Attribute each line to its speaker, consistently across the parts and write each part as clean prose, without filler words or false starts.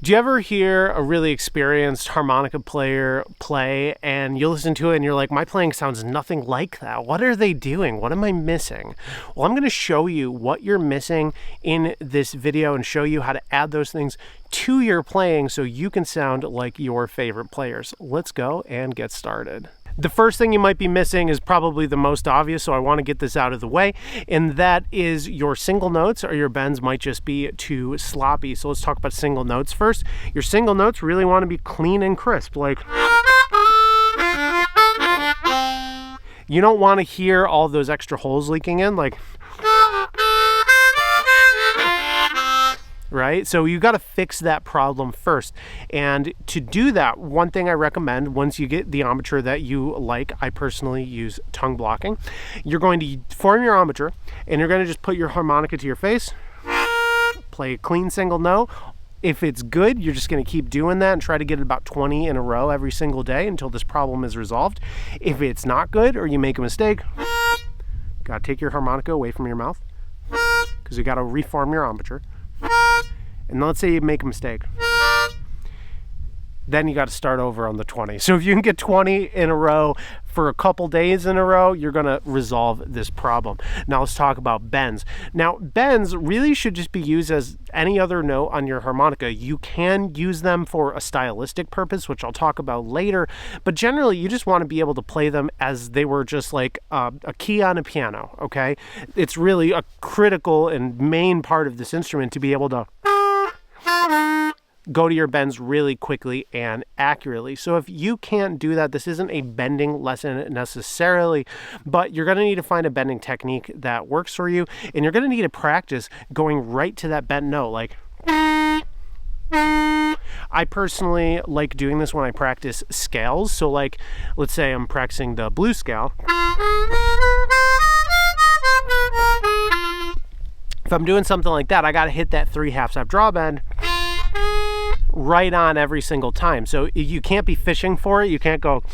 Speaker 1: Do you ever hear a really experienced harmonica player play and you listen to it and you're like, my playing sounds nothing like that. What are they doing? What am I missing? Well, I'm going to show you what you're missing in this video and show you how to add those things to your playing so you can sound like your favorite players. Let's go and get started. The first thing you might be missing is probably the most obvious, so I want to get this out of the way, and that is your single notes or your bends might just be too sloppy. So let's talk about single notes first. Your single notes really want to be clean and crisp, like you don't want to hear all those extra holes leaking in, like, right? So you got to fix that problem first. And to do that, one thing I recommend once you get the embouchure that you like, I personally use tongue blocking. You're going to form your embouchure and you're going to just put your harmonica to your face, play a clean single note. If it's good, you're just going to keep doing that and try to get about 20 in a row every single day until this problem is resolved. If it's not good or you make a mistake, got to take your harmonica away from your mouth because you got to reform your embouchure. And let's say you make a mistake. Then you got to start over on the 20. So if you can get 20 in a row for a couple days in a row, you're going to resolve this problem. Now let's talk about bends. Now bends really should just be used as any other note on your harmonica. You can use them for a stylistic purpose, which I'll talk about later, but generally you just want to be able to play them as they were just like a key on a piano, okay? It's really a critical and main part of this instrument to be able to go to your bends really quickly and accurately. So if you can't do that, this isn't a bending lesson necessarily, but you're going to need to find a bending technique that works for you, and you're going to need to practice going right to that bent note. Like, I personally like doing this when I practice scales. So like, let's say I'm practicing the blues scale. If I'm doing something like that, I got to hit that 3/2 step draw bend right on every single time. So you can't be fishing for it. You can't go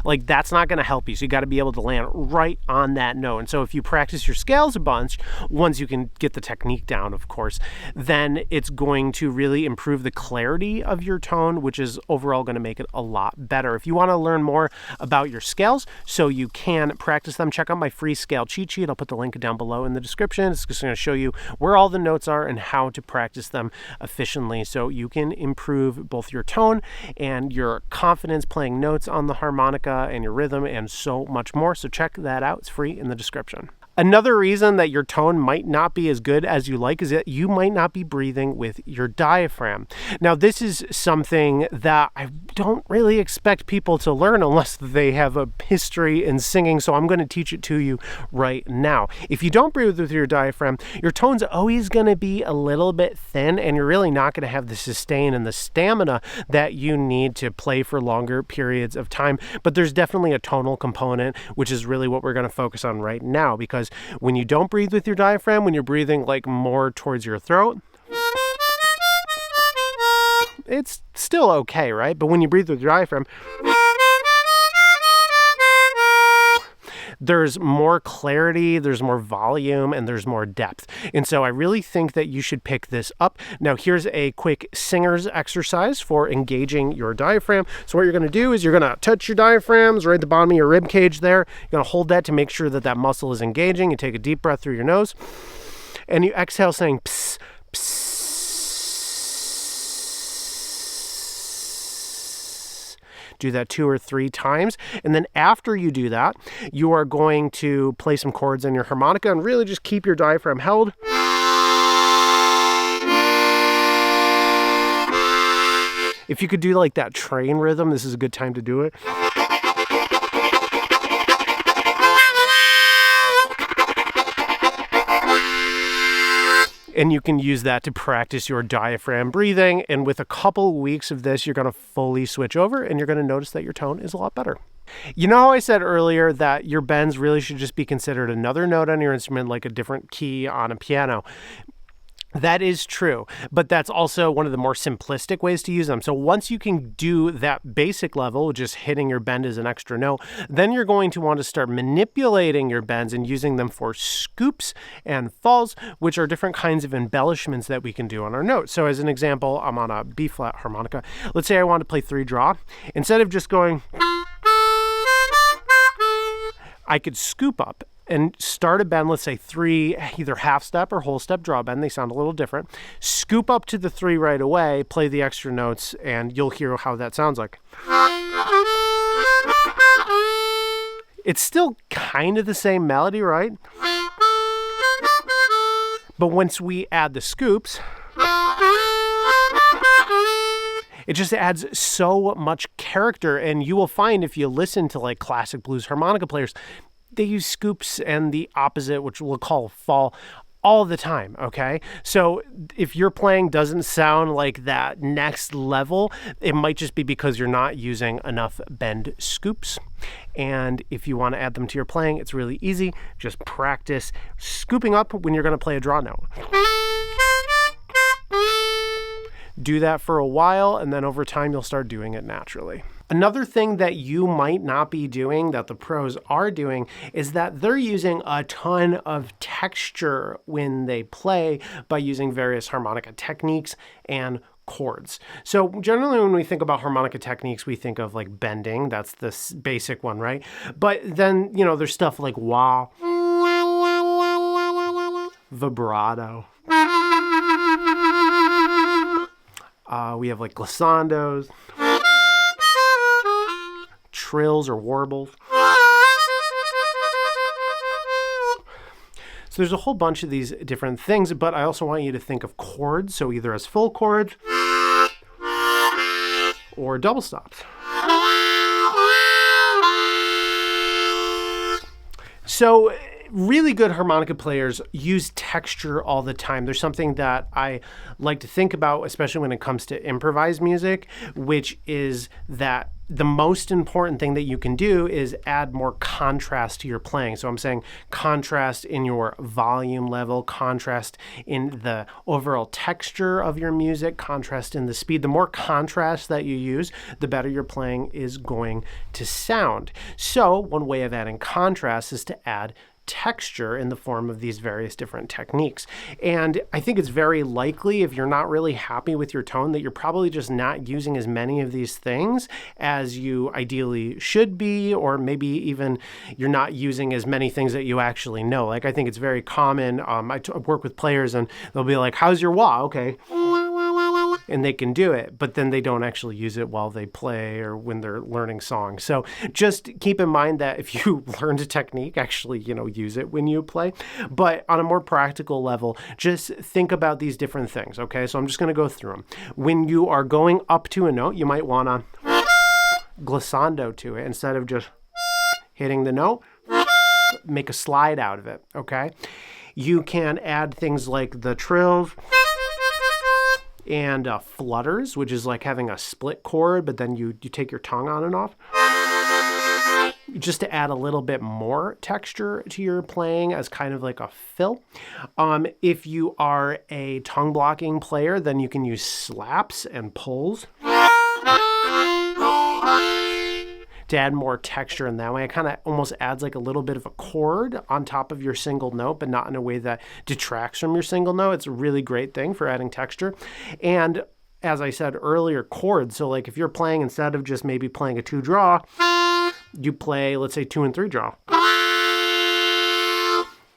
Speaker 1: like, that's not going to help you. So you got to be able to land right on that note. And so if you practice your scales a bunch, once you can get the technique down, of course, then it's going to really improve the clarity of your tone, which is overall going to make it a lot better. If you want to learn more about your scales so you can practice them, check out my free scale cheat sheet. I'll put the link down below in the description. It's just going to show you where all the notes are and how to practice them efficiently so you can improve both your tone and your confidence playing notes on the harmonica and your rhythm and so much more. So check that out. It's free in the description. Another reason that your tone might not be as good as you like is that you might not be breathing with your diaphragm. Now, this is something that I don't really expect people to learn unless they have a history in singing, so I'm going to teach it to you right now. If you don't breathe with your diaphragm, your tone's always going to be a little bit thin, and you're really not going to have the sustain and the stamina that you need to play for longer periods of time. But there's definitely a tonal component, which is really what we're going to focus on right now, because when you don't breathe with your diaphragm, when you're breathing like more towards your throat, it's still okay, right? But when you breathe with your diaphragm, there's more clarity, there's more volume, and there's more depth. And so I really think that you should pick this up. Now, here's a quick singer's exercise for engaging your diaphragm. So what you're going to do is you're going to touch your diaphragms right at the bottom of your rib cage there. You're going to hold that to make sure that that muscle is engaging. You take a deep breath through your nose, and you exhale saying psst, psst. Do that 2 or 3 times. And then after you do that, you are going to play some chords on your harmonica and really just keep your diaphragm held. If you could do like that train rhythm, this is a good time to do it. And you can use that to practice your diaphragm breathing. And with a couple weeks of this, you're going to fully switch over and you're going to notice that your tone is a lot better. You know how I said earlier that your bends really should just be considered another note on your instrument, like a different key on a piano? That is true, but that's also one of the more simplistic ways to use them. So once you can do that basic level, just hitting your bend as an extra note, then you're going to want to start manipulating your bends and using them for scoops and falls, which are different kinds of embellishments that we can do on our notes. So as an example, I'm on a B flat harmonica. Let's say I want to play 3 draw. Instead of just going, I could scoop up and start a bend, let's say 3, either half step or whole step draw bend. They sound a little different. Scoop up to the 3 right away, play the extra notes, and you'll hear how that sounds like. It's still kind of the same melody, right? But once we add the scoops, it just adds so much character. And you will find if you listen to like classic blues harmonica players, they use scoops and the opposite, which we'll call fall, all the time, okay? So if your playing doesn't sound like that next level, it might just be because you're not using enough bend scoops. And if you want to add them to your playing, it's really easy. Just practice scooping up when you're going to play a draw note. Do that for a while, and then over time, you'll start doing it naturally. Another thing that you might not be doing that the pros are doing is that they're using a ton of texture when they play by using various harmonica techniques and chords. So generally when we think about harmonica techniques, we think of like bending. That's the basic one, right? But then, there's stuff like wah, vibrato. We have like glissandos, trills or warbles. So there's a whole bunch of these different things, but I also want you to think of chords, so either as full chords or double stops. So really good harmonica players use texture all the time. There's something that I like to think about, especially when it comes to improvised music, which is that the most important thing that you can do is add more contrast to your playing. So I'm saying contrast in your volume level, contrast in the overall texture of your music, contrast in the speed. The more contrast that you use, the better your playing is going to sound. So one way of adding contrast is to add texture in the form of these various different techniques. And I think it's very likely, if you're not really happy with your tone, that you're probably just not using as many of these things as you ideally should be, or maybe even you're not using as many things that you actually know. Like, I think it's very common. I work with players and they'll be like, how's your wah? Okay. And they can do it, but then they don't actually use it while they play or when they're learning songs. So just keep in mind that if you learned a technique, actually, use it when you play. But on a more practical level, just think about these different things, okay? So I'm just going to go through them. When you are going up to a note, you might want to glissando to it instead of just hitting the note. Make a slide out of it, okay? You can add things like the trills and flutters, which is like having a split chord, but then you take your tongue on and off, just to add a little bit more texture to your playing as kind of like a fill. If you are a tongue blocking player, then you can use slaps and pulls to add more texture in that way. It kind of almost adds like a little bit of a chord on top of your single note, but not in a way that detracts from your single note. It's a really great thing for adding texture. And as I said earlier, chords. So like if you're playing, instead of just maybe playing a 2 draw, you play, let's say 2 and 3 draw.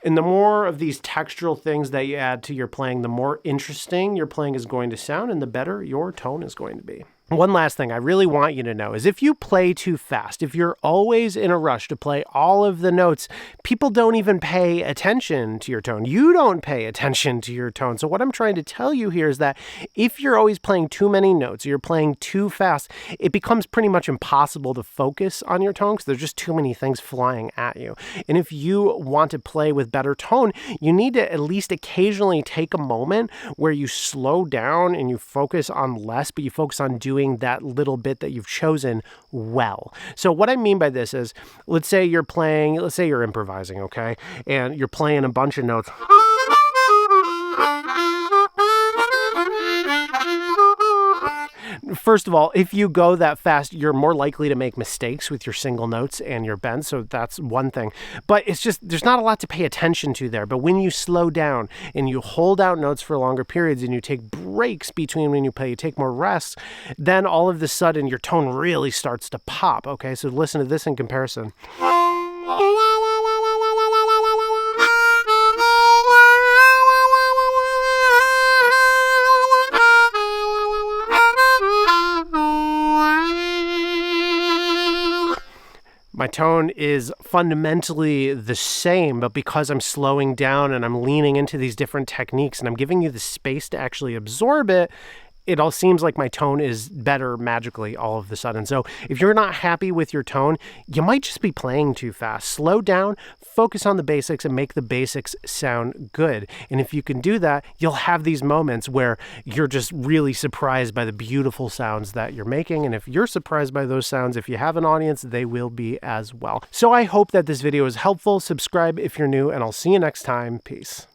Speaker 1: And the more of these textural things that you add to your playing, the more interesting your playing is going to sound and the better your tone is going to be. One last thing I really want you to know is if you play too fast, if you're always in a rush to play all of the notes, people don't even pay attention to your tone. You don't pay attention to your tone. So what I'm trying to tell you here is that if you're always playing too many notes, or you're playing too fast, it becomes pretty much impossible to focus on your tone because there's just too many things flying at you. And if you want to play with better tone, you need to at least occasionally take a moment where you slow down and you focus on less, but you focus on doing that little bit that you've chosen well. So what I mean by this is, let's say you're improvising, okay? And you're playing a bunch of notes. First of all, if you go that fast, you're more likely to make mistakes with your single notes and your bends. So that's one thing. But it's just, there's not a lot to pay attention to there. But when you slow down and you hold out notes for longer periods and you take breaks between when you play, you take more rests, then all of a sudden your tone really starts to pop. Okay, so listen to this in comparison. My tone is fundamentally the same, but because I'm slowing down and I'm leaning into these different techniques and I'm giving you the space to actually absorb it, it all seems like my tone is better magically all of a sudden. So if you're not happy with your tone, you might just be playing too fast. Slow down, focus on the basics, and make the basics sound good. And if you can do that, you'll have these moments where you're just really surprised by the beautiful sounds that you're making. And if you're surprised by those sounds, if you have an audience, they will be as well. So I hope that this video is helpful. Subscribe if you're new, and I'll see you next time. Peace.